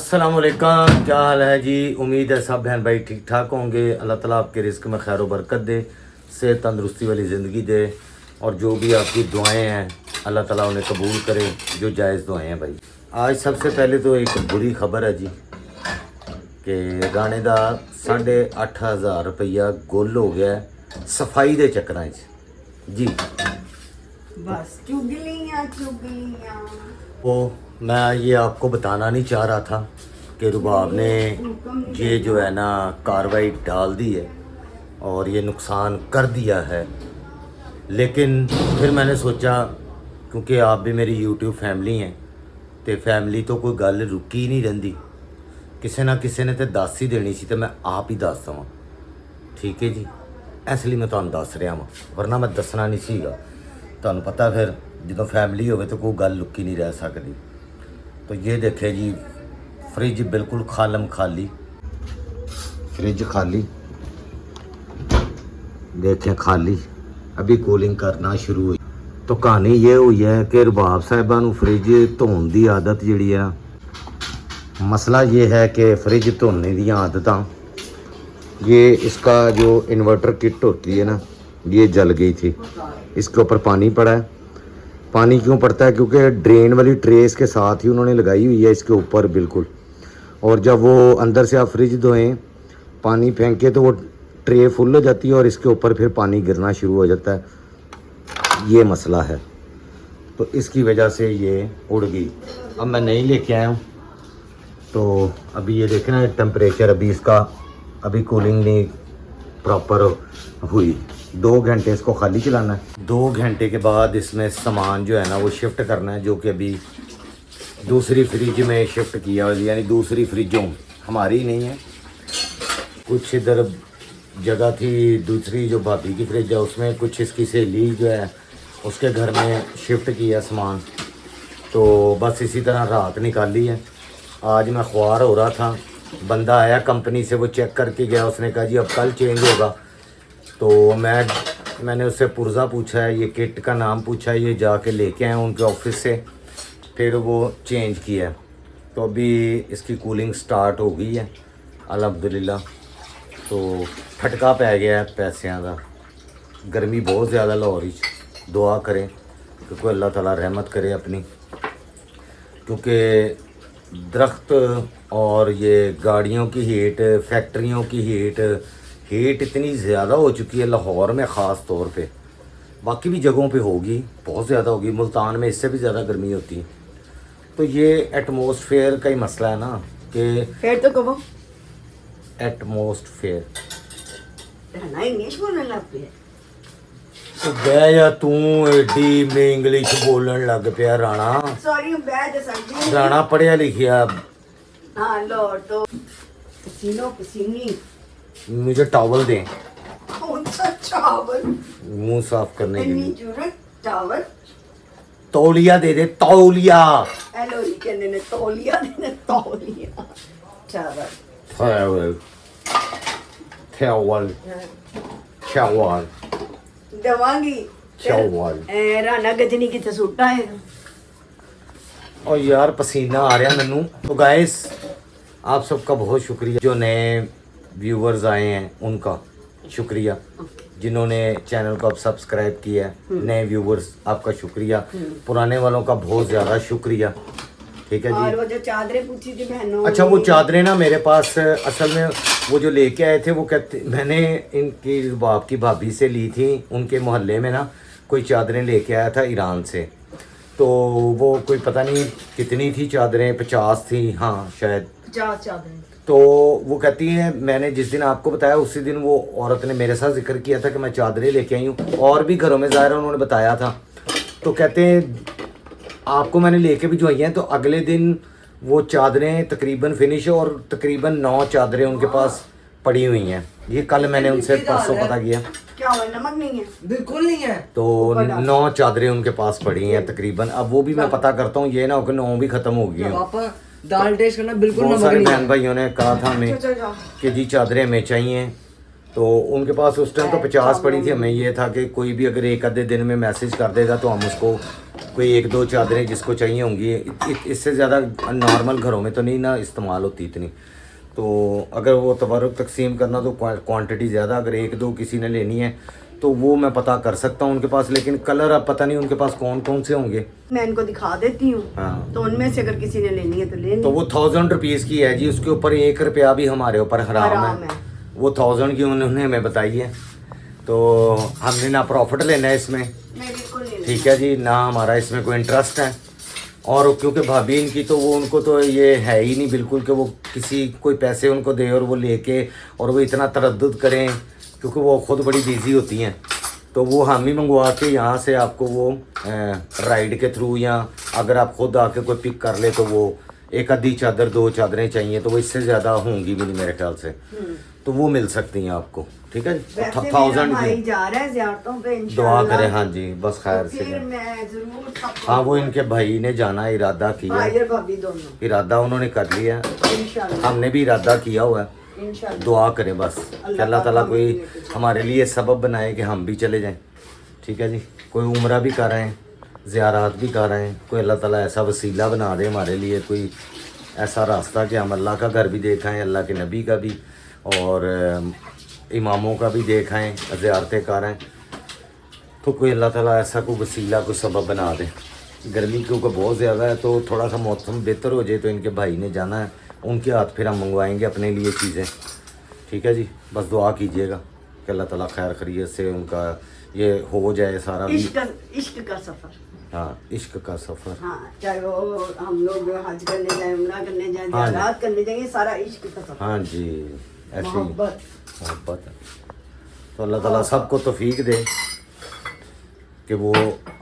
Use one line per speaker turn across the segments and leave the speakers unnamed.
अस्सलाम वालेकुम, क्या हाल है जी। उम्मीद है सब बहन भाई ठीक ठाक होंगे। अल्लाह ताला आपके रिस्क में खैर बरकत दे, सेहत तंदरुस्ती वाली ज़िंदगी दे, और जो भी आपकी दुआएं हैं अल्लाह ताला उन्हें कबूल करे, जो जायज़ दुआएं हैं भाई। आज सबसे पहले तो एक बुरी खबर है जी कि राणे दा 8,500 रुपया गुल हो गया सफाई के चक्कर जी।
बस चुगलियां चुगलियां।
वो मैं ये आपको बताना नहीं चाह रहा था कि रुबाब ने ये जो है ना कार्रवाई डाल दी है और ये नुकसान कर दिया है, लेकिन फिर मैंने सोचा क्योंकि आप भी मेरी यूट्यूब फैमिली हैं तो फैमिली तो कोई गल रुकी नहीं रही, किसी ना किसी ने तो दस ही देनी सी, तो मैं आप ही दस दवा। ठीक है जी, इसलिए मैं तुहानू दस रहा वा, वरना मैं दसना नहीं सीगा। तुहानू पता फिर जो फैमिली हो तो कोई गल लुकी नहीं रह सकती। तो ये देखे जी, फ्रिज बिल्कुल खालम खाली, फ्रिज खाली देखें, खाली, अभी कूलिंग करना शुरू हुई। तो कहानी ये हुई है कि रुबाब साहिबा नू फ्रिज धोने की आदत जी है। मसला ये है कि फ्रिज धोने दी आदतां, ये इसका जो इन्वर्टर किट होती है ना, ये जल गई थी। इसके ऊपर पानी पड़ा है। पानी क्यों पड़ता है? क्योंकि ड्रेन वाली ट्रेस के साथ ही उन्होंने लगाई हुई है इसके ऊपर बिल्कुल, और जब वो अंदर से आप फ्रिज धोएं पानी फेंके तो वो ट्रे फुल हो जाती है और इसके ऊपर फिर पानी गिरना शुरू हो जाता है। ये मसला है, तो इसकी वजह से ये उड़ गई। अब मैं नहीं लेके आया हूँ, तो अभी ये देखना टेम्परेचर, अभी इसका अभी कूलिंग नहीं प्रॉपर हुई। 2 घंटे इसको खाली चलाना है। 2 घंटे के बाद इसमें सामान जो है ना वो शिफ्ट करना है, जो कि अभी दूसरी फ्रिज में शिफ्ट किया, यानी दूसरी फ्रिजों हमारी नहीं है, कुछ इधर जगह थी दूसरी जो भाभी की फ्रिज है उसमें, कुछ इसकी सहेली जो है उसके घर में शिफ्ट किया सामान। तो बस इसी तरह रात निकाली है। आज मैं ख्वार हो रहा था, बंदा आया कंपनी से, वो चेक करके गया, उसने कहा जी अब कल चेंज होगा। तो मैंने उससे पुर्जा पूछा है, ये किट का नाम पूछा है, ये जाके लेके आए उनके ऑफिस से, फिर वो चेंज किया। तो अभी इसकी कूलिंग स्टार्ट हो गई है अल्हम्दुलिल्लाह। तो फटका पै गया है पैसों का, गर्मी बहुत ज़्यादा लाहौर ही। दुआ करें क्योंकि अल्लाह ताला रहमत करे अपनी, क्योंकि दरख्त और ये गाड़ियों की हीट, फैक्ट्रियों की हीट इतनी ज़्यादा हो चुकी है लाहौर में ख़ास तौर पे, बाकी भी जगहों पे होगी, बहुत ज़्यादा होगी। मुल्तान में इससे भी ज़्यादा गर्मी होती है। तो ये एटमॉस्फेयर का ही मसला है ना कि
फिर तो कहो
एटमॉस्फेयर
ना इंग्लिश बोलने लग पे।
तो बह जा तू, एडी में इंग्लिश बोलन लग पिया राणा।
सॉरी बैठ जा सकती
राणा पढ़िया लिखिया।
हाँ लो तो पसीनो पसीनी।
मुझे टॉवल दें
कौन सा चावल?
मुंह साफ करने के
इतनी
लिए।
जरूरत चावल?
तौलिया दे दे, तौलिया।
हेलो जी कहने ने तौलिया देने, तौलिया चावल।
Farewell. Farewell. Farewell.
दवांगी
Farewell.
Rana Ghazni किथे सूटा है।
और यार पसीना आ रहा मैनू। तो गाइस आप सबका बहुत शुक्रिया, जो नए व्यूवर्स आए हैं उनका शुक्रिया, जिन्होंने चैनल को अब सब्सक्राइब किया है। नए व्यूवर्स आपका शुक्रिया, पुराने वालों का बहुत ज़्यादा शुक्रिया। ठीक है
और
जी।
वो जो चादरें पूछी थी बहनों,
अच्छा, वो चादरें ना मेरे पास असल में वो जो लेके आए थे, वो कहते, मैंने इनकी बाप की भाभी से ली थी, उनके मोहल्ले में ना कोई चादरें लेके आया था ईरान से। तो वो कोई पता नहीं कितनी थी चादरें, 50 थी हाँ शायद।
50 चादरें।
तो वो कहती है, मैंने जिस दिन आपको बताया उसी दिन वो औरत ने मेरे साथ जिक्र किया था कि मैं चादरें लेके आई हूँ, और भी घरों में ज़ाहिर उन्होंने बताया था। तो कहते हैं आपको मैंने लेके भी जो आई हैं, तो अगले दिन वो चादरें तकरीबन फिनिश, और तकरीबन 9 चादरें उनके पास पड़ी हुई हैं। ये कल मैंने उनसे परसों पता किया।
क्या हुआ, नमक नहीं है?
बिल्कुल नहीं है।
तो 9 चादरें उनके पास पड़ी हैं तकरीबन। अब वो भी मैं पता करता हूँ, ये ना हो कि 9 भी ख़त्म हो गई हों।
पापा दाल टेस्ट करना बिल्कुल
बहुत
नमक
सारे
नहीं
बहन
है।
भाइयों ने कहा था हमें
चल जाओ।
कि जी चादरें हमें चाहिए, तो तो उनके पास उस टाइम तो 50 पड़ी थी। हमें ये था कि कोई भी अगर एक आधे दिन में मैसेज कर देगा तो हम उसको कोई एक दो चादरें जिसको चाहिए होंगी, इससे ज़्यादा नॉर्मल घरों में तो नहीं ना इस्तेमाल होती इतनी। तो अगर वो तबरुक तकसीम करना तो क्वांटिटी ज़्यादा, अगर एक दो किसी ने लेनी है तो वो मैं पता कर सकता हूँ उनके पास, लेकिन कलर अब पता नहीं उनके पास कौन कौन से होंगे।
मैं इनको दिखा देती हूँ।
हाँ,
तो उनमें से अगर किसी ने लेनी है तो लेनी।
तो वो 1000 रुपीज़ की है जी, उसके ऊपर 1 रुपया भी हमारे ऊपर हराम है। वो 1000 की उन्होंने हमें बताई है, तो हमने ना प्रॉफिट लेना है इसमें, ठीक है जी, ना हमारा इसमें कोई इंटरेस्ट है। और क्योंकि भाभी इनकी तो वो उनको तो ये है ही नहीं बिल्कुल कि वो किसी कोई पैसे उनको दे और वो लेके और वो इतना तरद्दुद करें, क्योंकि वो खुद बड़ी बिजी होती हैं। तो वो हम ही मंगवा के यहाँ से आपको वो राइड के थ्रू, या अगर आप खुद आके कोई पिक कर ले तो वो एक आधी चादर दो चादरें चाहिए तो वो इससे ज़्यादा होंगी भी नहीं मेरे ख्याल से, तो वो मिल सकती हैं आपको, ठीक है जी। 1000 की
जा रहा है ज़ियारतों पे,
दुआ करें। हाँ जी, बस खैर से।
मैं जरूर
हाँ, वो इनके भाई ने जाना इरादा किया,
भाई और भाभी दोनों
इरादा उन्होंने कर लिया,
इंशाल्लाह।
हमने भी इरादा किया हुआ है।
इंशाल्लाह
दुआ करें बस कि अल्लाह ताला कोई हमारे लिए सबब बनाए कि हम भी चले जाएं, ठीक है जी। कोई उम्रा भी कर रहे हैं, ज़ियारत भी कर रहे हैं, कोई अल्लाह ताला ऐसा वसीला बना दे हमारे लिए, कोई ऐसा रास्ता कि हम अल्लाह का घर भी देखाएं, अल्लाह के नबी का भी और इमामों का भी देखाएं, ज़ियारतें करें, तो कोई अल्लाह ताला ऐसा कोई वसीला कोई सबब बना दे। गर्मी क्योंकि बहुत ज़्यादा है तो थोड़ा सा मौसम बेहतर हो जाए, तो इनके भाई ने जाना है, उनके हाथ फिर हम मंगवाएंगे अपने लिए चीज़ें, ठीक है जी। बस दुआ कीजिएगा कि अल्लाह ताला खैर खैरियत से उनका ये हो जाए सारा भी।
इश्क का सफ़र।
हाँ, इश्क का सफ़र।
हाँ, चाहे वो हम लोग हज करने जाए, उम्रा करने जाए, ज़ियारत करने जाए, सारा इश्क का सफ़र।
हाँ जी, ऐसे ही मोहब्बत है। तो अल्लाह ताला सबको तौफीक दे कि वो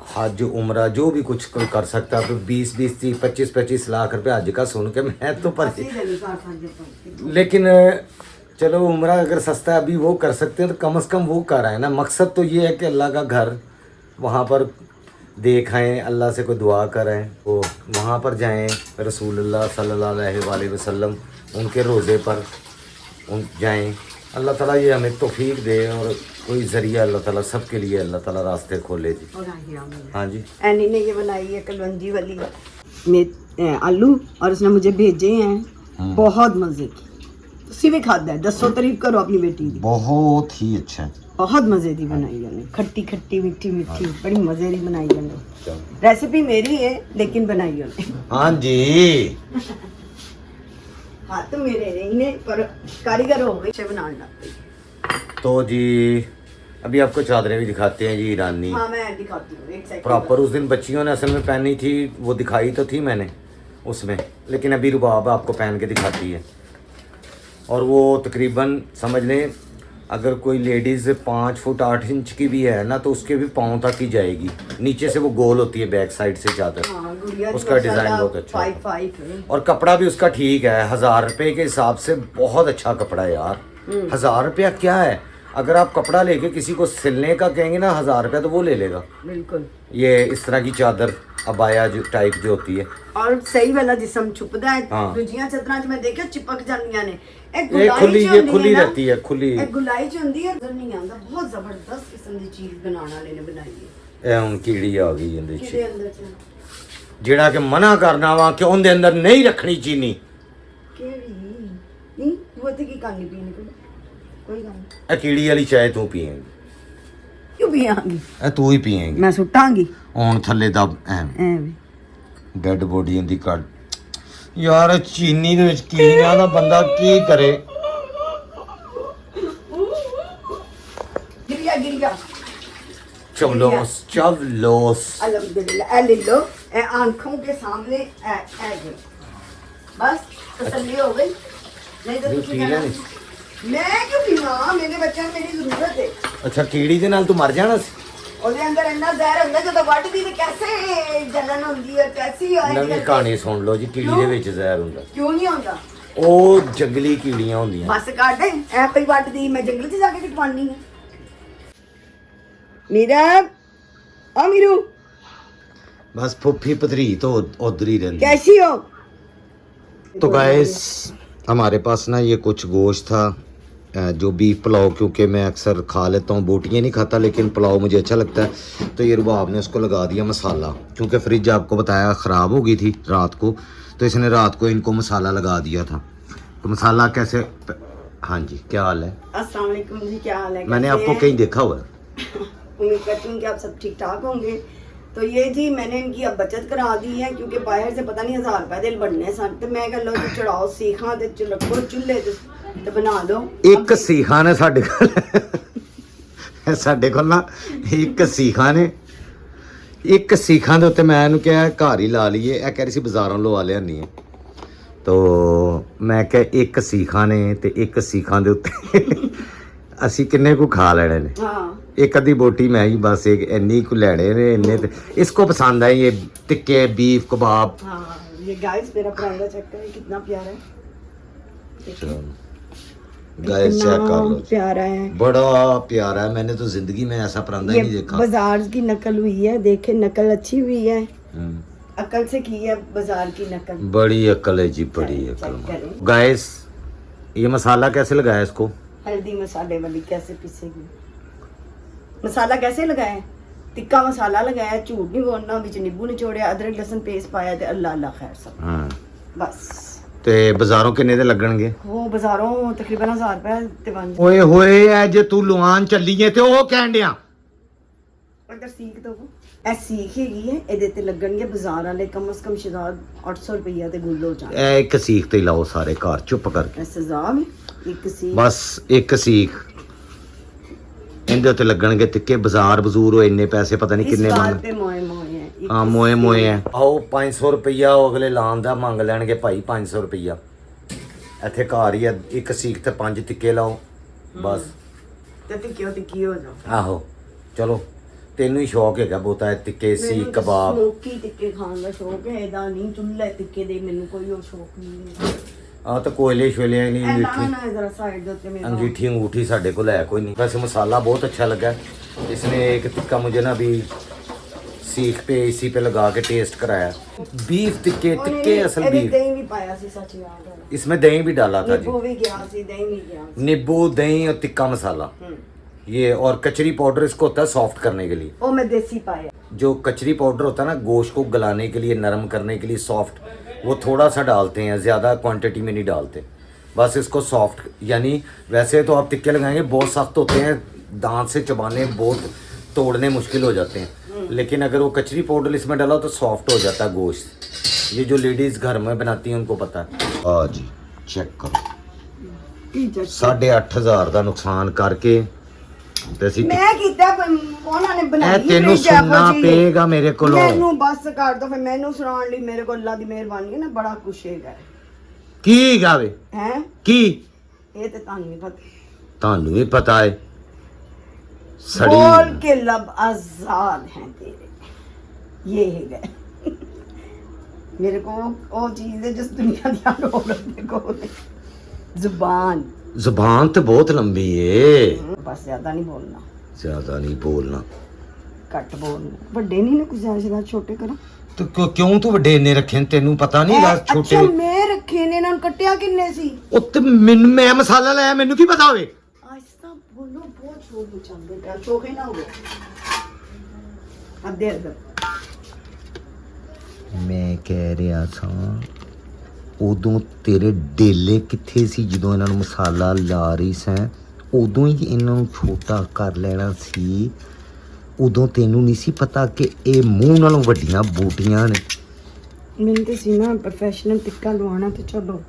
हज उम्रा जो भी कुछ कोई कर सकता है। तो 20 30 25 लाख रुपए हज का सुन के मैं तो पर, लेकिन चलो उम्रा अगर सस्ता है अभी वो कर सकते हैं तो कम से कम वो कर रहे हैं ना। मकसद तो ये है कि अल्लाह का घर वहाँ पर देखाएं, अल्लाह से कोई दुआ करें, वो वहाँ पर जाएं, रसूलुल्लाह सल्लल्लाहु अलैहि वसल्लम उनके रोज़े पर जाएं। अल्लाह ताला ये हमें तौफीक दे और कोई ज़रिया अल्लाह ताला सबके लिए अल्लाह ताला रास्ते खोले जी। हाँ जी,
एनी ने ये बनाई है कलवंजी वाली में आलू, और उसने मुझे भेजे हैं, बहुत मज़े की। तुसी भी खादा है, दसो तारीफ करो अपनी बेटी की।
बहुत ही अच्छा है,
बहुत मज़े की बनाई है, खट्टी खट्टी मीठी मीठी, बड़ी मज़े की बनाई है। रेसिपी मेरी है लेकिन बनाई है।
हाँ जी,
हाथ तो मेरे नहीं ने, पर कारीगर हो गए बनाने लग गई।
तो जी अभी आपको चादरें भी दिखाते हैं जी ईरानी।
हाँ, मैं दिखाती हूँ, एक सेकंड।
प्रॉपर उस दिन बच्चियों ने असल में पहनी थी, वो दिखाई तो थी मैंने उसमें, लेकिन अभी रुबाब आपको पहन के दिखाती है। और वो तकरीबन समझ लें अगर कोई लेडीज़ 5 फुट 8 इंच की भी है ना तो उसके भी पाँव तक ही जाएगी, नीचे से वो गोल होती है बैक साइड से चादर।
हाँ,
उसका डिज़ाइन बहुत अच्छा है।
5
और कपड़ा भी उसका ठीक है, 1000 रुपये के हिसाब से बहुत अच्छा कपड़ा है यार। 1000 रुपया क्या है, अगर आप कपड़ा लेके किसी को सिलने का कहेंगे ना 1000 रुपया तो वो ले लेगा।
बिल्कुल,
ये इस तरह की चादर अबाया जो टाइप जो होती है,
और सही वाला जिसम छुपदा है।
हाँ।
दूजियां चादरां च मैं देखिया चिपक जांदियां ने, एक
ये खुली,
च
ये
हुंदी
खुली
है ना,
रहती है, खुली।
एक गुलाई च हुंदी है, नजर नहीं आंदा। बहुत जबरदस्त किस्म दी चीज बनाने वाले ने बनाई है।
ਇਹ ਹੁਣ ਕੀੜੀ ਆ ਗਈ ਇਹਦੇ
किदे
ਚ,
अंदर च
ਜਿਹੜਾ ਕਿ ਮਨਾ ਕਰਨਾ ਵਾ ਕਿ ਉਹਦੇ ਅੰਦਰ ਨਹੀਂ ਰੱਖਣੀ ਚੀਨੀ।
केड़ी नहीं वो ते की कहानी पीने कोई गल नहीं।
ਇਹ ਕੀੜੀ ਵਾਲੀ ਚਾਹ ਤੂੰ ਪੀਏਂਗੀ,
क्यों पियांगी?
ਇਹ ਤੂੰ ਹੀ ਪੀਏਂਗੀ।
मैं सुटांगी
ਹੁਣ ਥੱਲੇ ਦਾ
ਐਵੇਂ
ਡੈਡ ਬੋਡੀ ਹੁੰਦੀ ਕੱਢ। ਯਾਰ ਚੀਨੀ ਦੇ ਵਿੱਚ ਕੀੜੀਆਂ ਦਾ ਬੰਦਾ ਕੀ ਕਰੇ।
गिरिया
चवलोस चवलोस
अल्हम्दुलिल्लाह। ए ले लो, ए आंखों के सामने ए गई, बस तसल्ली हो गई। नहीं तो
नहीं,
तुसी
पी
कहना,
लेनी।
मैं क्यों पीवा, मेरे बच्चों को मेरी जरूरत है।
ਅੱਛਾ ਕੀੜੀ ਦੇ ਨਾਲ ਤੂੰ ਮਰ ਜਾਣਾ ਸੀ।
ਉਹਦੇ ਅੰਦਰ ਇੰਨਾ ਜ਼ਹਿਰ ਹੁੰਦਾ ਜਦੋਂ ਵੱਢਦੀ ਤੇ ਕੈਸੇ ਜਲਨ ਹੁੰਦੀ ਹੈ, ਕੈਸੀ
ਨਵੀਂ ਕਹਾਣੀ ਸੁਣ ਲਓ ਜੀ, ਕੀੜੀ ਦੇ ਵਿੱਚ ਜ਼ਹਿਰ ਹੁੰਦਾ।
ਕਿਉਂ ਨਹੀਂ ਹੁੰਦਾ?
ਉਹ ਜੰਗਲੀ ਕੀੜੀਆਂ ਹੁੰਦੀਆਂ।
ਬਸ ਕੱਢ ਐ ਪਈ ਵੱਢਦੀ, ਮੈਂ ਜੰਗਲ 'ਚ ਜਾ ਕੇ ਕਟਵਾਨੀ ਹੈ। मीरा ओ मीरू
बस फुफ्फी पथरी तो उधर ही रहती।
कैसी हो?
तो गाइस हमारे पास ना ये कुछ गोश्त था जो बीफ पुलाव, क्योंकि मैं अक्सर खा लेता हूँ, बोटियाँ नहीं खाता लेकिन पुलाव मुझे अच्छा लगता है। तो ये रुबाब ने उसको लगा दिया मसाला, क्योंकि फ्रिज आपको बताया ख़राब हो गई थी रात को, तो इसने रात को इनको मसाला लगा दिया था। तो मसाला कैसे, हाँ जी क्या हाल है?
अस्सलाम वालेकुम जी, क्या हाल है?
मैंने
कैसे
आपको
हैं?
कहीं देखा हुआ है।
उम्मीद करती हूँ कि आप सब ठीक ठाक होंगे। तो ये जी मैंने इनकी अब बचत करा दी है, क्योंकि बाहर से पता नहीं 1000 रुपए दिल बनने सन, तो मैं कह लो जी चढ़ाओ सीखा ते रखो चूल्हे ते बना लो।
एक सीखा ने ਸਾਡੇ ਕੋਲ ਨਾ ਇੱਕ ਸੀਖਾ ਨੇ, ਇੱਕ ਸੀਖਾਂ ਦੇ ਉੱਤੇ ਮੈਂ ਇਹਨੂੰ ਕਿਹਾ ਘਰ ਹੀ ਲਾ ਲਈਏ, ਇਹ ਕਹਿ ਰਹੀ ਸੀ ਬਾਜ਼ਾਰੋਂ ਲਵਾ ਲਿਆਨੀ ਹੈ। ਤੋ ਮੈਂ ਕਿਹਾ ਇੱਕ ਸੀਖਾਂ ਨੇ ਤੇ ਇੱਕ ਸੀਖਾਂ ਦੇ ਉੱਤੇ ਅਸੀਂ ਕਿੰਨੇ ਕੁ ਖਾ ਲੈਣੇ ਨੇ।
हाँ
एक अद्धी बोटी मैं ही बस एक इन्नी को लेने ने इन्ने ते इसको पसंद है ये टिक्के बीफ कबाब।
हाँ, ये गाइस मेरा परांदा चेक करें कितना प्यारा है।
गाइस चेक कर लो,
प्यारा है,
बड़ा प्यारा है। मैंने तो जिंदगी में ऐसा परांदा ही नहीं
ये
देखा।
बाजार की नकल हुई है, देखे नकल अच्छी हुई है,
हम्म,
अकल से की है बाजार की नकल।
बड़ी अकल है जी, बड़ी
चेक
अकल।
करें।
गाइस ये मसाला कैसे लगाया इसको?
हल्दी मसाले वाली कैसे पीसेगी, मसाला कैसे लगाया, टिक्का मसाला लगाया, झूठ नहीं बोलना, बीच नींबू निचोड़िया, अदरक लहसुन पेस्ट पाया ते अल्लाह अल्लाह खैर सब।
हाँ
बस
ते बाजारों किन्ने दे लगणगे?
वो बाजारों तकरीबन 1000 रुपए ते बन जाए।
ओए होए ऐ जे तू लुआन चली है ते ओ कहण दिया
अगर सीख दो ए सीख हैगी है, ਇਹਦੇ ਤੇ ਲੱਗਣਗੇ ਬਾਜ਼ਾਰ ਵਾਲੇ ਕਮ ਸੇ ਕਮ ਸ਼ਾਇਦ 800 ਰੁਪਈਆ ਤੇ ਗੁੱਲ ਹੋ ਜਾਣ।
ए एक सीख ते लाओ सारे घर चुप करके।
ਇਹ ਸਜ਼ਾ ਹੈ ਇੱਕ ਸੀਖ।
बस एक सीख ਇਹਦੇ ਉੱਤੇ ਲੱਗਣਗੇ ਟਿੱਕੇ। ਬਾਜ਼ਾਰ ਬਜ਼ੂਰ ਹੋਏ ਇੰਨੇ ਪੈਸੇ ਪਤਾ ਨਹੀਂ ਕਿੰਨੇ
ਇਸ
ਮੰਗ।
ਬਾਤ ਤੇ ਮੋਏ ਮੋਏ ਹੈ।
ਹਾਂ ਮੋਏ ਮੋਏ ਹੈ। ਆਓ 500 ਰੁਪਈਆ ਉਹ ਅਗਲੇ ਲਾਉਣ ਦਾ ਮੰਗ ਲੈਣਗੇ ਭਾਈ 500 ਰੁਪਈਆ। ਇੱਥੇ ਘਰ ਹੀ ਆ, ਇੱਕ ਸੀਖ ਤੇ 5 ਟਿੱਕੇ ਲਾਓ ਬਸ।
ਤੇ ਟਿੱਕੀ ਹੋ ਜਾ।
ਆਹੋ ਚਲੋ, ਤੈਨੂੰ ਹੀ ਸ਼ੌਕ ਹੈਗਾ ਬਹੁਤਾ ਇਹ ਟਿੱਕੇ ਸੀਖ ਕਬਾਬ।
ਸਮੋਕੀ ਟਿੱਕੇ ਖਾਣ ਦਾ ਸ਼ੌਕ ਹੈ, ਇਹਦਾ ਨਹੀਂ ਚੁੱਲ੍ਹੇ ਟਿੱਕੇ ਦੇ ਮੈਨੂੰ ਕੋਈ ਉਹ ਸ਼ੌਕ ਨਹੀਂ ਹੈ।
ਆ ਤਾਂ ਕੋਇਲੇ ਸ਼ੋਲੇ ਨਹੀਂ
ਇਹ
ਮਿੱਠੀ
ਨਾ ਜ਼ਰਾ ਸਾਈਡ ਦੇ ਉੱਤੇ ਮੇਰਾ
अंगीठी अंगूठी साढ़े को है कोई नहीं। वैसे मसाला बहुत अच्छा लगा। इसने एक टिक्का मुझे ना अभी सीख पे इसी पे लगा के टेस्ट कराया। बीफ टिक्के टिक्के असल बीफ।
ਦਹੀਂ ਵੀ ਪਾਇਆ ਸੀ ਸੱਚ ਯਾਦ ਹੈ।
इसमें दही भी डाला था जी,
नींबू भी गया ਸੀ, ਦਹੀਂ ਵੀ ਗਿਆ ਸੀ।
नींबू दही और टिक्का मसाला ये, और कचरी पाउडर इसको होता है सॉफ्ट करने के लिए।
ਉਹ ਮੈਂ ਦੇਸੀ ਪਾਇਆ।
जो कचरी पाउडर होता है ना गोश्त को गलाने के लिए, नरम करने के लिए, सॉफ्ट, वो थोड़ा सा डालते हैं, ज़्यादा क्वांटिटी में नहीं डालते। बस इसको सॉफ्ट, यानी वैसे तो आप टिक्के लगाएंगे बहुत सख्त होते हैं, दांत से चबाने बहुत तोड़ने मुश्किल हो जाते हैं, लेकिन अगर वो कचरी पाउडर इसमें डाला तो सॉफ्ट हो जाता है गोश्त। ये जो लेडीज़ घर में बनाती हैं उनको पता है। हाँ जी चेक करो, 8,500 का नुकसान करके ਤੇ ਅਸੀਂ
ਮੈਂ ਕੀਤਾ ਉਹਨਾਂ ਨੇ ਬਣਾਈ
ਇਹ ਤੈਨੂੰ ਸੁਣਨਾ ਪਏਗਾ ਮੇਰੇ ਕੋਲੋਂ।
ਮੈਨੂੰ ਬਸ ਕਰ ਦੋ, ਫਿਰ ਮੈਨੂੰ ਸੁਣਾਉਣ ਲਈ ਮੇਰੇ ਕੋਲ ਅੱਲਾ ਦੀ ਮਿਹਰਬਾਨੀ ਹੈ ਨਾ, ਬੜਾ ਕੁਛ ਹੈਗਾ।
ਕੀ ਗਾਵੇ
ਹੈ
ਕੀ?
ਇਹ ਤੇ ਤੁਹਾਨੂੰ ਨਹੀਂ ਪਤਾ।
ਤੁਹਾਨੂੰ ਵੀ ਪਤਾ ਹੈ। ਸੜੀ
बोल के लब आजाद हैं तेरे, ये है मेरे को वो चीज है जिस दुनिया दी औरत को जुबान
ਜ਼ੁਬਾਨ ਤੇ ਬਹੁਤ ਲੰਬੀ ਏ।
बस ज्यादा नहीं बोलना,
ਜ਼ਿਆਦਾ ਨਹੀਂ ਬੋਲਣਾ।
घट बोलना। ਵੱਡੇ ਨਹੀਂ ਨੇ ਕੁਝ ਜ਼ਿਆਦਾ ਛੋਟੇ ਕਰਾਂ
ਤੇ ਕਿਉਂ ਤੂੰ ਵੱਡੇ ਨੇ ਰੱਖੇ ਨੇ? ਤੈਨੂੰ ਪਤਾ ਨਹੀਂ ਗਾ ਛੋਟੇ।
ਅੱਛਾ ਮੈਂ ਰੱਖੇ ਨੇ, ਇਹਨਾਂ ਨੂੰ ਕੱਟਿਆ ਕਿੰਨੇ ਸੀ?
ਉੱਤੇ ਮੈਨੂੰ, ਮੈਂ ਮਸਾਲਾ ਲਾਇਆ, ਮੈਨੂੰ ਕੀ ਪਤਾ ਹੋਵੇ?
ਆਇਸਤਾ ਬੋਲੋ, ਬਹੁਤ ਸ਼ੋਰ ਮਚਾਉਂਦੇ ਪਿਆ, ਚੋਖੇ ਨਾ ਹੋਵੇ। ਅੱਧੇ ਅੱਧੇ
ਮੈਂ ਕਹਿ ਰਿਹਾ ਸਾਂ ਉਦੋਂ ਤੇਰੇ ਡੇਲੇ ਕਿੱਥੇ ਸੀ ਜਦੋਂ ਇਹਨਾਂ ਨੂੰ ਮਸਾਲਾ ਲਾ ਰਹੀ ਸੈਂ? ਉਦੋਂ ਹੀ ਇਹਨਾਂ ਨੂੰ ਛੋਟਾ ਕਰ ਲੈਣਾ ਸੀ। ਉਦੋਂ ਤੈਨੂੰ ਨਹੀਂ ਸੀ ਪਤਾ ਕਿ ਇਹ ਮੂੰਹ ਨਾਲੋਂ ਵੱਡੀਆਂ ਬੂਟੀਆਂ ਨੇ।
ਮੈਨੂੰ ਤੇ ਸੀ ਨਾ ਪ੍ਰੋਫੈਸ਼ਨਲ ਟਿੱਕਾ ਲਵਾਉਣਾ, ਤੇ ਚਲੋ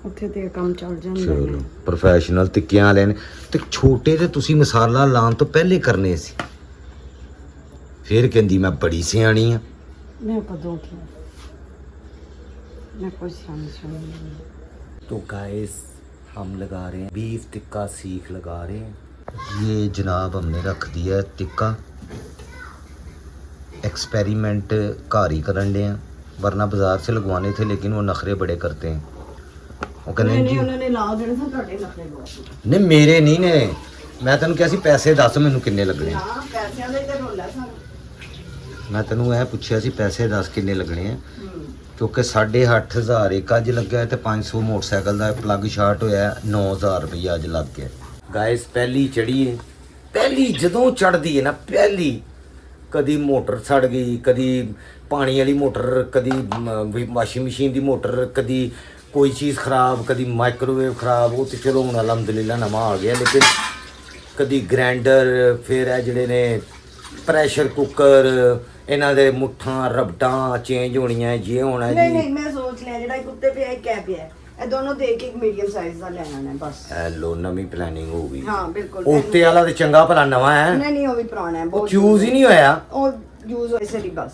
ਉੱਥੇ ਤੇ ਕੰਮ ਚੱਲ ਜਾਂਦਾ
ਚਲੋ
ਹੈ।
ਪ੍ਰੋਫੈਸ਼ਨਲ ਟਿੱਕਿਆਂ ਵਾਲੇ ਨੇ ਤੇ ਛੋਟੇ ਤੇ ਤੁਸੀਂ ਮਸਾਲਾ ਲਾਉਣ ਤੋਂ ਪਹਿਲੇ ਕਰਨੇ ਸੀ। ਫਿਰ ਕਹਿੰਦੀ ਮੈਂ ਬੜੀ ਸਿਆਣੀ ਆ।
मैं कदों की मैं कुछ समझ नहीं।
तो गाइस हम लगा रहे हैं बीफ टिक्का सीख लगा रहे हैं। ये जनाब हमने रख दिया है टिक्का। एक्सपेरिमेंट घर ही करन डे हैं, वरना बाजार से लगवाने थे लेकिन वो नखरे बड़े करते हैं। वो कहने जी
उन्होंने ला देने सन ਤੁਹਾਡੇ ਨਖਰੇ ਬਹੁਤ।
नहीं मेरे नहीं ने, मैं तेन क्या सी पैसे दस मैनू किन्ने लगने।
ਹਾਂ ਪੈਸਿਆਂ ਦਾ ਹੀ ਤਾਂ ਰੋਲਾ ਸਾਰਾ।
मैं तेनू ਇਹ ਪੁੱਛਿਆ ਸੀ ਪੈਸੇ 10 ਕਿੰਨੇ ਲੱਗਣੇ ਆ, ਕਿਉਂਕਿ 8,500 ਇੱਕ ਅੱਜ ਲੱਗਿਆ ਤੇ 500 ਮੋਟਰਸਾਈਕਲ ਦਾ ਪਲੱਗ ਸ਼ਾਰਟ ਹੋਇਆ 9,000 ਰੁਪਈਆ ਅੱਜ ਲੱਗ ਗਿਆ ਗਾਇਸ। ਪਹਿਲੀ ਚੜੀ ਹੈ, ਪਹਿਲੀ ਜਦੋਂ ਚੜਦੀ ਹੈ ਨਾ ਪਹਿਲੀ, ਕਦੀ ਮੋਟਰ ਸੜ ਗਈ, ਕਦੀ ਪਾਣੀ ਵਾਲੀ ਮੋਟਰ, ਕਦੀ ਵਾਸ਼ਿੰਗ ਮਸ਼ੀਨ ਦੀ ਮੋਟਰ, ਕਦੀ ਕੋਈ ਚੀਜ਼ ਖਰਾਬ, ਕਦੀ ਮਾਈਕ੍ਰੋਵੇਵ ਖਰਾਬ। ਉਹ ਤੇ ਚਲੋ ਹੁਣ ਅਲਹਮਦੁਲਿਲਾ ਨਵਾਂ ਆ ਗਿਆ, ਲੇਕਿਨ ਕਦੀ ਗ੍ਰੈਂਡਰ, ਫਿਰ ਇਹ ਜਿਹੜੇ ਨੇ ਪ੍ਰੈਸ਼ਰ ਕੁੱਕਰ, ਇਹਨਾਂ ਦੇ ਮੁੱਠਾਂ ਰਬਟਾਂ ਚੇਂਜ ਹੋਣੀਆਂ, ਜੇ ਹੋਣਾ ਜੀ।
ਨਹੀਂ ਮੈਂ ਸੋਚ ਲਿਆ ਜਿਹੜਾ ਇੱਕ ਉੱਤੇ ਪਿਆ ਇੱਕ ਕੈਪ ਹੈ, ਇਹ ਦੋਨੋਂ ਦੇਖ ਇੱਕ ਮੀਡੀਅਮ ਸਾਈਜ਼ ਦਾ ਲੈਣਾ ਹੈ ਬਸ।
ਲੋ ਨਵੀਂ ਪਲੈਨਿੰਗ ਹੋ ਗਈ।
ਹਾਂ ਬਿਲਕੁਲ।
ਉੱਤੇ ਵਾਲਾ ਤੇ ਚੰਗਾ ਭਲਾ ਨਵਾਂ ਹੈ।
नहीं वो भी पुराना है,
वो
बहुत
यूज ही नहीं होया।
और यूज ऐसे ही बस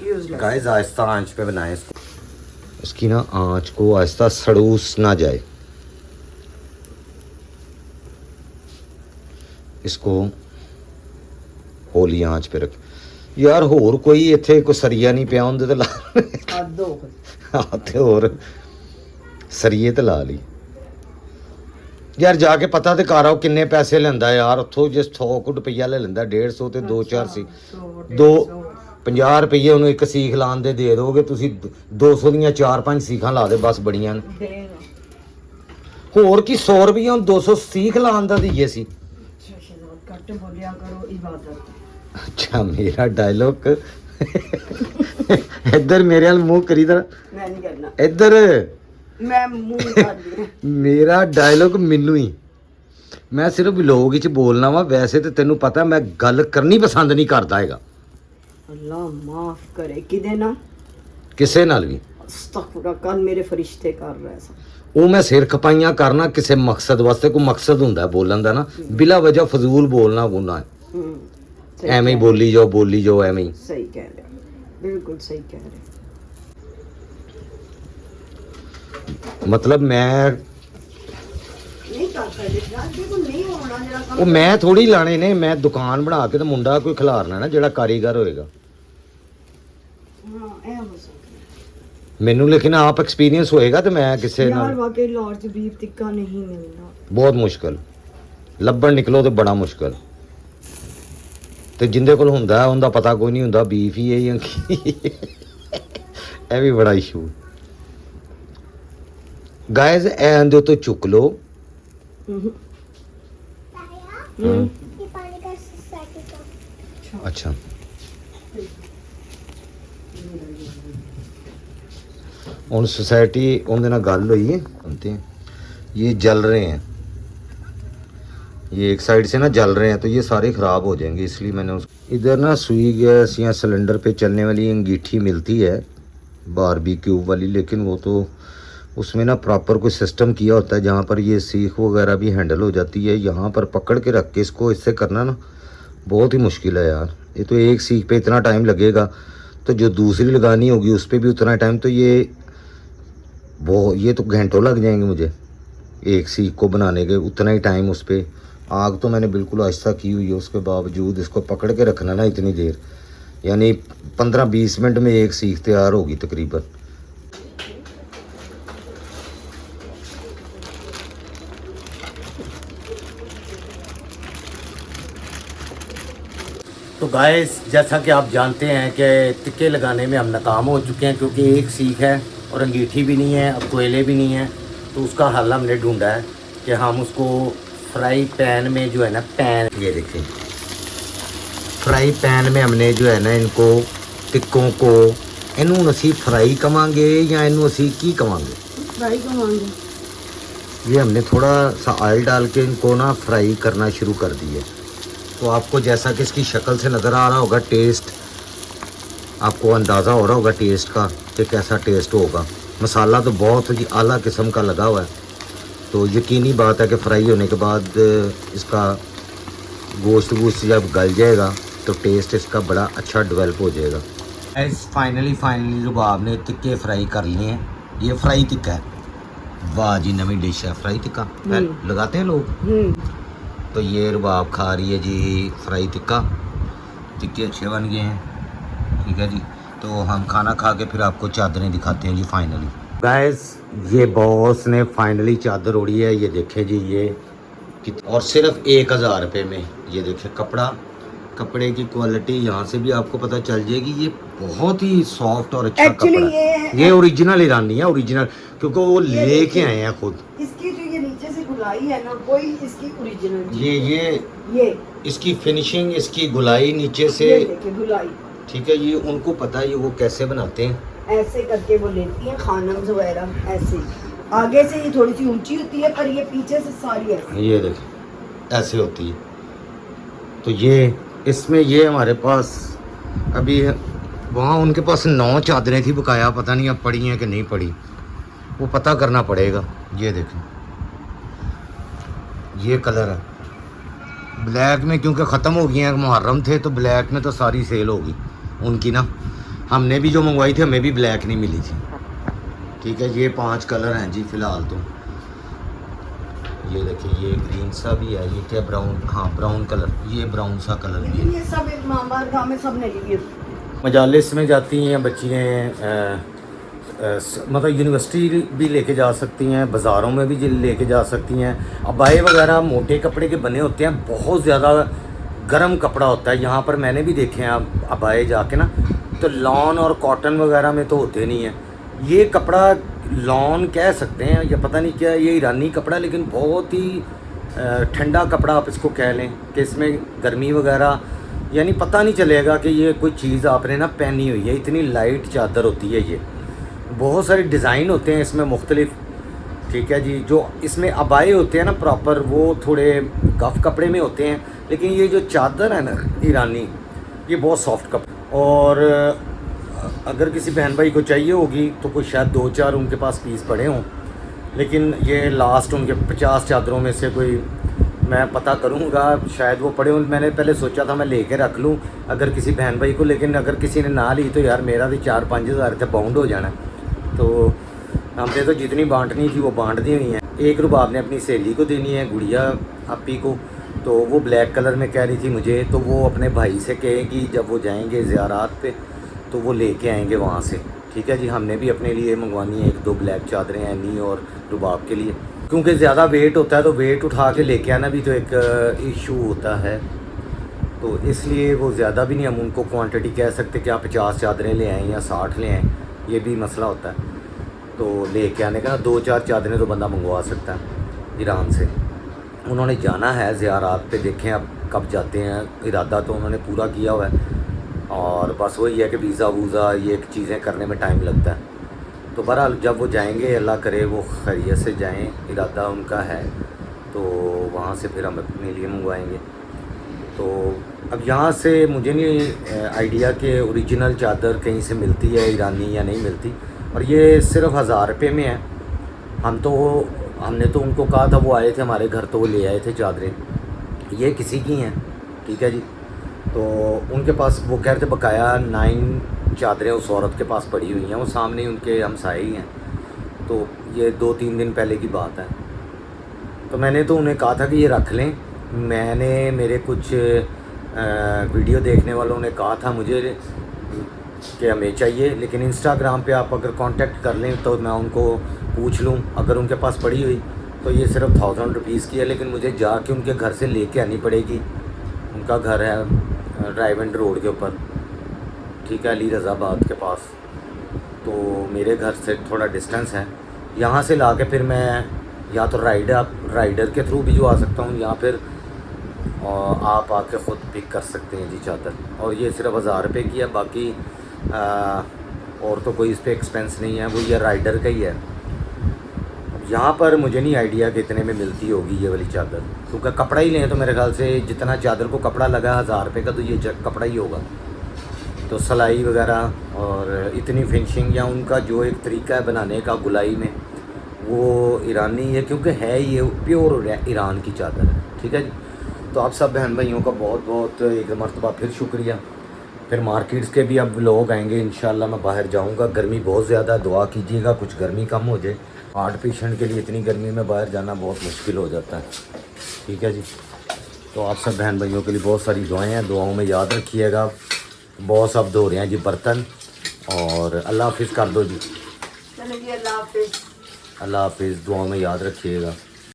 यूजलेस।
गाइस आहिस्ता आंच पे बनाएं इसको, इसकी ना आंच को आहिस्ता सड़ूस ना जाए। इसको हौली आंच पे रख। यार होर कोई इत्थे कोई सरिया नहीं पिया हुंदे ते ला
दो
हाँ ते होर सरिये ते ला ली। यार जाके पता ते कर आओ किन्ने पैसे लेंदा यार उत्थों, जे 100 ਕੁ ਰੁਪਈਆ ਲੈ ਲੈਂਦਾ 150 ਤੇ 2-4 ਸੀ 50 ਰੁਪਈਏ ਉਹਨੂੰ ਇੱਕ ਸੀਖ ਲਾਣ ਦੇ ਦੇ ਦੋਗੇ ਤੁਸੀਂ, 200 ਦੀਆਂ 4-5 ਸੀਖਾਂ ਲਾ ਦੇ ਬਸ ਬੜੀਆਂ ਨੇ। ਹੋਰ ਕੀ 100 ਰੁਪਈਆ ਹੁਣ 200 ਸੀਖ ਲਾਣ ਦਾ ਦਈਏ ਸੀ।
ਘੱਟ ਬੋਲਿਆ ਕਰੋ ਇਬਾਦਤ।
ਅੱਛਾ ਮੇਰਾ ਡਾਇਲੋਗ ਇੱਧਰ ਮੇਰੇ ਵੱਲ ਮੂੰਹ ਕਰੀ ਦਰ,
ਮੈਂ ਨਹੀਂ ਕਰਨਾ
ਇੱਧਰ
ਮੈਂ ਮੂੰਹ ਕਰਦੀ ਹਾਂ।
ਮੇਰਾ ਡਾਇਲੋਗ ਮੈਨੂੰ ਹੀ, ਮੈਂ ਸਿਰਫ ਵਲੋਗ ਵਿੱਚ ਬੋਲਣਾ ਵਾ, ਵੈਸੇ ਤੇ ਤੈਨੂੰ ਪਤਾ ਮੈਂ ਗੱਲ ਕਰਨੀ ਪਸੰਦ ਨਹੀਂ ਕਰਦਾ ਹੈਗਾ।
ਅੱਲਾ ਮਾਫ ਕਰੇ ਕਿਦੇ ਨਾ
ਕਿਸੇ ਨਾਲ ਵੀ।
ਅਸਤਗਫੁਰ, ਕੱਲ ਮੇਰੇ ਫਰਿਸ਼ਤੇ ਕਰ ਰਹੇ ਸਨ।
ਉਹ ਮੈਂ ਸਿਰ ਖਪਾਈਆਂ ਕਰਨਾ ਕਿਸੇ ਮਕਸਦ ਵਾਸਤੇ, ਕੋਈ ਮਕਸਦ ਹੁੰਦਾ ਬੋਲਣ ਦਾ ਨਾ, ਬਿਲਾ ਵਜ੍ਹਾ ਫਜ਼ੂਲ ਬੋਲਣਾ ਗੁਨਾਹ ਹੈ। ਐਵੇਂ ਹੀ ਬੋਲੀ ਜਾਓ ਐਵੇਂ ਹੀ।
ਸਹੀ ਕਹਿ ਰਹੇ ਹੋ, ਬਿਲਕੁਲ ਸਹੀ ਕਹਿ ਰਹੇ।
ਮਤਲਬ ਮੈਂ
ਨਹੀਂ ਕਰ ਸਕਦੇ ਯਾਰ, ਦੇਖੋ ਨਹੀਂ ਹੋਣਾ ਜਿਹੜਾ ਕੰਮ।
ਉਹ ਮੈਂ ਥੋੜੀ ਲਾਣੇ ਨੇ, ਮੈਂ ਦੁਕਾਨ ਬਣਾ ਕੇ ਤੇ ਮੁੰਡਾ ਕੋਈ ਖਿਲਾਰਨਾ ਨਾ ਜਿਹੜਾ ਕਾਰੀਗਰ ਹੋਏਗਾ।
ਹਾਂ ਇਹ ਹੋ ਸਕਦਾ
ਮੈਨੂੰ, ਲੇਕਿਨ ਆਪ ਐਕਸਪੀਰੀਅੰਸ ਹੋਏਗਾ ਤੇ ਮੈਂ ਕਿਸੇ
ਯਾਰ
ਨਾਲ
ਵਾਕਈ ਲਾਰਜ ਬੀਫ ਟਿੱਕਾ ਨਹੀਂ ਮਿਲਣਾ,
ਬਹੁਤ ਮੁਸ਼ਕਲ ਲੱਭਣ ਨਿਕਲੋ ਤੇ ਬੜਾ ਮੁਸ਼ਕਲ। ਤੇ ਜਿੰਦੇ ਕੋਲ ਹੁੰਦਾ ਉਹਦਾ ਪਤਾ ਕੋਈ ਨਹੀਂ ਹੁੰਦਾ ਬੀਫ ਹੀ ਹੈ ਜਾਂ ਕੀ। ਇਹ ਵੀ ਬੜਾ ਇਸ਼ੂ। ਗਾਇਜ਼ ਇਹਦੇ ਤੋਂ ਚੁੱਕ ਲਓ। अच्छा ਹੁਣ सोसाइटी उनके नाल गल हुई है, सुनते हैं ये जल रहे हैं, ये एक साइड से ना जल रहे हैं तो ये सारे ख़राब हो जाएंगे, इसलिए मैंने इधर ना सुई गैस या सिलेंडर पे चलने वाली अंगीठी मिलती है बारबेक्यू वाली, लेकिन वो तो उसमें ना प्रॉपर कोई सिस्टम किया होता है जहाँ पर ये सीख वगैरह भी हैंडल हो जाती है। यहाँ पर पकड़ के रख के इसको इससे करना ना बहुत ही मुश्किल है यार। ये तो एक सीख पे इतना टाइम लगेगा तो जो दूसरी लगानी होगी उस पर भी उतना टाइम, तो ये तो घंटों लग जाएंगे मुझे एक सीख को बनाने के, उतना ही टाइम उस पर। आग तो मैंने बिल्कुल आहिस्ता की हुई है, उसके बावजूद इसको पकड़ के रखना ना इतनी देर, यानी 15-20 मिनट में एक सीख तैयार होगी तकरीबन। तो गाइस जैसा कि आप जानते हैं कि टिक्के लगाने में हम नाकाम हो चुके हैं, क्योंकि एक सीख है और अंगीठी भी नहीं है, अब कोयले भी नहीं है। तो उसका हल हमने ढूंढा है कि हम उसको फ्राई पैन में जो है ना, पैन ये देखिए फ्राई पैन में हमने जो है ना इनको टिक्कों को इनू असी फ्राई कवांगे या इनू असी की कवांगे,
फ्राई कवांगे।
ये हमने थोड़ा सा ऑयल डाल के इनको ना फ्राई करना शुरू कर दिया। तो आपको जैसा कि इसकी शक्ल से नज़र आ रहा होगा, टेस्ट आपको अंदाज़ा हो रहा होगा टेस्ट का कि कैसा टेस्ट होगा। मसाला तो बहुत ही आला किस्म का लगा हुआ है, तो यकीनी बात है कि फ्राई होने के बाद इसका गोश्त जब गल जाएगा तो टेस्ट इसका बड़ा अच्छा डेवलप हो जाएगा। फाइनली रुबाब ने टिक्के फ्राई कर लिए हैं। ये फ्राई टिक्का है, वाह जी नवी डिश है फ्राई टिक्का, लगाते हैं लोग। तो ये रुबाब खा रही है जी फ्राई टिक्का, टिक्के अच्छे बन गए हैं, ठीक है जी। तो हम खाना खा के फिर आपको चादरें दिखाते हैं जी फाइनली। गाइस ये बॉस ने फाइनली चादर ओढ़ी है, ये देखें जी ये और सिर्फ 1000 रुपये में। ये देखें कपड़ा कपड़े की क्वालिटी यहाँ से भी आपको पता चल जाएगी। ये बहुत ही सॉफ्ट और अच्छा
Actually
कपड़ा है।
ये
ये ओरिजिनल ईरानी है, ओरिजिनल, क्योंकि वो
ये
लेके
देखिए,
आए हैं खुद।
इसकी जो ये नीचे से गुलाई है ना, वही इसकी ओरिजिनल।
ये इसकी फिनिशिंग, इसकी गुलाई नीचे से,
ये देखिए गुलाई।
ठीक है, ये उनको पता है ये वो कैसे बनाते हैं।
ऐसे करके वो लेती हैं खानम्स वगैरह, ऐसे आगे से ये थोड़ी सी ऊंची होती है, पर ये पीछे से सारी ऐसे।
ये देखिए ऐसे होती है। तो ये इसमें ये हमारे पास अभी वहाँ उनके पास 9 चादरें थी बकाया, पता नहीं अब पड़ी हैं कि नहीं पड़ी, वो पता करना पड़ेगा। ये देखें, ये कलर है ब्लैक में, क्योंकि ख़त्म हो गई हैं, मुहर्रम थे तो ब्लैक में तो सारी सेल होगी उनकी ना। हमने भी जो मंगवाई थी हमें भी ब्लैक नहीं मिली थी। ठीक है, ये 5 कलर हैं जी फ़िलहाल तो। ये देखिए, ये ग्रीन सा भी है, ये क्या ब्राउन, हाँ ब्राउन कलर, ये ब्राउन सा कलर भी है।
ये सब इमामबाद गाँव में सब ने ली।
मजालिस में जाती हैं बच्चियाँ, मतलब यूनिवर्सिटी भी लेके जा सकती हैं, बाज़ारों में भी लेके जा सकती हैं। अबाए वगैरह मोटे कपड़े के बने होते हैं, बहुत ज़्यादा गर्म कपड़ा होता है। यहाँ पर मैंने भी देखे हैं अबाए जाके ना, तो लॉन और कॉटन वगैरह में तो होते नहीं हैं। ये कपड़ा लॉन कह सकते हैं या पता नहीं क्या, ये ईरानी कपड़ा, लेकिन बहुत ही ठंडा कपड़ा आप इसको कह लें कि इसमें गर्मी वगैरह यानी पता नहीं चलेगा कि ये कोई चीज़ आपने ना पहनी हुई है। इतनी लाइट चादर होती है ये। बहुत सारे डिज़ाइन होते हैं इसमें मुख्तलिफ। ठीक है जी, जो इसमें अबाए होते हैं ना प्रॉपर, वो थोड़े गफ कपड़े में होते हैं, लेकिन ये जो चादर है ना ईरानी, ये बहुत सॉफ्ट कपड़ा। और अगर किसी बहन भाई को चाहिए होगी तो कुछ शायद 2-4 उनके पास पीस पड़े हों, लेकिन ये लास्ट उनके 50 चादरों में से कोई मैं पता करूँगा, शायद वो पड़े हों। मैंने पहले सोचा था मैं लेके रख लूँ अगर किसी बहन भाई को, लेकिन अगर किसी ने ना ली तो यार मेरा भी 4-5 हज़ार थे बाउंड हो जाना। तो हमने तो जितनी बांटनी थी वो बांट दी हुई हैं। एक रुबाब ने अपनी सहेली को देनी है, गुड़िया अपी को, तो वो ब्लैक कलर में कह रही थी मुझे, तो वो अपने भाई से कहेगी जब वो जाएंगे ज़ियारात पे तो वो लेके आएंगे वहाँ से। ठीक है जी, हमने भी अपने लिए मंगवानी है 1-2 ब्लैक चादरें एनी और रुबाब के लिए, क्योंकि ज़्यादा वेट होता है तो वेट उठा के लेके आना भी तो एक इशू होता है। तो इसलिए वो ज़्यादा भी नहीं हम उनको क्वांटिटी कह सकते कि आप 50 चादरें ले आएँ या 60 ले आएँ, ये भी मसला होता है। तो लेके आने का ना 2-4 चादरें तो बंदा मंगवा सकता है ईरान से। उन्होंने जाना है ज़ियारात पे, देखें अब कब जाते हैं। इरादा तो उन्होंने पूरा किया हुआ है, और बस वही है कि वीज़ा वूज़ा ये चीज़ें करने में टाइम लगता है। तो बहरहाल जब वो जाएंगे, अल्लाह करे वो खैरियत से जाएं, इरादा उनका है, तो वहाँ से फिर हम अपने लिए मंगवाएंगे। तो अब यहाँ से मुझे नहीं आइडिया कि ओरिजिनल चादर कहीं से मिलती है ईरानी या नहीं मिलती, और ये सिर्फ 1000 रुपये में है। हमने तो उनको कहा था, वो आए थे हमारे घर तो वो ले आए थे चादरें, ये किसी की हैं। ठीक है जी, तो उनके पास वो कह रहे थे बकाया 9 चादरें उस औरत के पास पड़ी हुई हैं, वो सामने ही उनके हमसाए ही हैं। तो ये 2-3 दिन पहले की बात है। तो मैंने तो उन्हें कहा था कि ये रख लें। मैंने मेरे कुछ वीडियो देखने वालों ने कहा था मुझे कि हमें चाहिए, लेकिन इंस्टाग्राम पे आप अगर कांटेक्ट कर लें तो मैं उनको पूछ लूँ, अगर उनके पास पड़ी हुई तो ये सिर्फ 1000 रुपीज़ की है, लेकिन मुझे जाके उनके घर से लेके आनी पड़ेगी। उनका घर है ड्राइवेंड रोड के ऊपर, ठीक है, अली रज़ाबाद के पास। तो मेरे घर से थोड़ा डिस्टेंस है, यहाँ से ला के फिर मैं या तो राइडर के थ्रू भी जो आ सकता हूँ, या फिर आप आके ख़ुद पिक कर सकते हैं जी चादर। और ये सिर्फ 1000 रुपये की है, बाकी और तो कोई इस पर एक्सपेंस नहीं है, वो ये राइडर का ही है। यहाँ पर मुझे नहीं आइडिया कि इतने में मिलती होगी ये वाली चादर, क्योंकि कपड़ा ही लें तो मेरे ख्याल से जितना चादर को कपड़ा लगा 1000 रुपये का, तो ये कपड़ा ही होगा। तो सिलाई वगैरह और इतनी फिनिशिंग या उनका जो एक तरीका है बनाने का गुलाई में, वो ईरानी है, क्योंकि है ये प्योर ईरान की चादर है। ठीक है जी, तो आप सब बहन भाइयों का बहुत बहुत एक मरतबा फिर शुक्रिया। फिर मार्केट्स के भी अब लोग आएंगे इंशाल्लाह। मैं बाहर जाऊंगा, गर्मी बहुत ज़्यादा, दुआ कीजिएगा कुछ गर्मी कम हो जाए। हार्ट पेशेंट के लिए इतनी गर्मी में बाहर जाना बहुत मुश्किल हो जाता है। ठीक है जी, तो आप सब बहन भाइयों के लिए बहुत सारी दुआएं हैं, दुआओं में याद रखिएगा। बहुत अब धो रहे हैं जी बर्तन, और अल्लाह हाफिज़ कर दो जी।
चलिए, अल्लाह हाफिज़।
अल्लाह हाफिज़, दुआओं में याद रखिएगा।